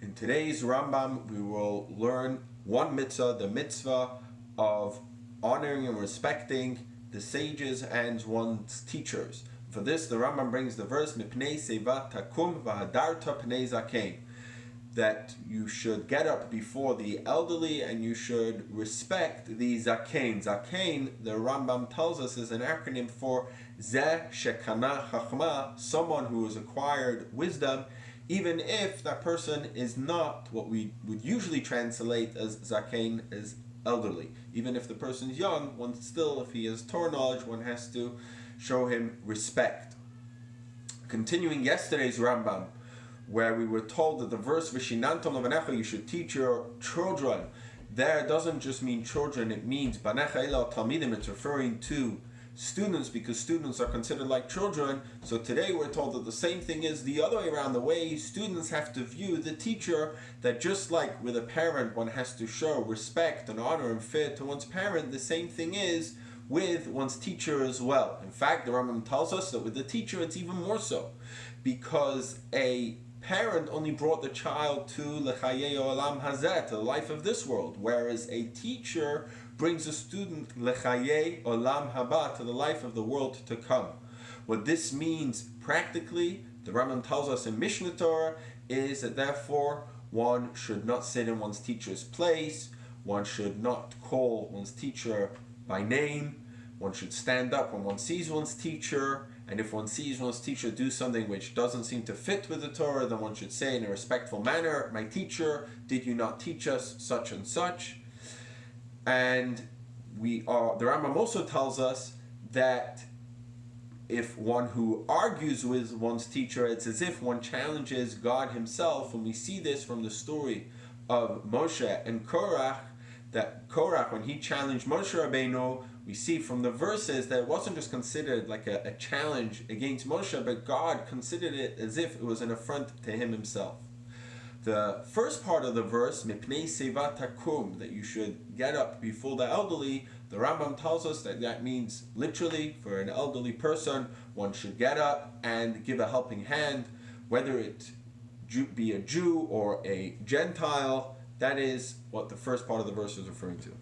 In today's Rambam, we will learn one mitzvah, the mitzvah of honoring and respecting the sages and one's teachers. For this, the Rambam brings the verse, Mipnei seva takum v'hadarta pnei zakein, that you should get up before the elderly and you should respect the zakein. Zakein, the Rambam tells us, is an acronym for Zeh Shekana Chachma, someone who has acquired wisdom, even if that person is not what we would usually translate as zakein, as elderly. Even if the person is young, one still, if he has Torah knowledge, one has to show him respect. Continuing yesterday's Rambam, where we were told that the verse V'shinantam levanecha, you should teach your children, there doesn't just mean children, it means banecha ela talmidim, it's referring to students, because students are considered like children. So today we're told that the same thing is the other way around, the way students have to view the teacher, that just like with a parent one has to show respect and honor and fear to one's parent, the same thing is with one's teacher as well. In fact, the Rambam tells us that with the teacher it's even more so, because a parent only brought the child to l'chayei olam hazeh, to the life of this world, whereas a teacher brings a student l'chayei olam haba, to the life of the world to come. What this means practically, the Rambam tells us in Mishnah Torah, is that therefore one should not sit in one's teacher's place, one should not call one's teacher by name, one should stand up when one sees one's teacher, and if one sees one's teacher do something which doesn't seem to fit with the Torah, then one should say in a respectful manner, "My teacher, did you not teach us such and such?" And the Rambam also tells us that if one who argues with one's teacher, it's as if one challenges God himself. And we see this from the story of Moshe and Korach, that Korach, when he challenged Moshe Rabbeinu, we see from the verses that it wasn't just considered like a challenge against Moshe, but God considered it as if it was an affront to him himself. The first part of the verse, Mipnei seva takum, that you should get up before the elderly, the Rambam tells us that that means literally for an elderly person, one should get up and give a helping hand, whether it be a Jew or a Gentile. That is what the first part of the verse is referring to.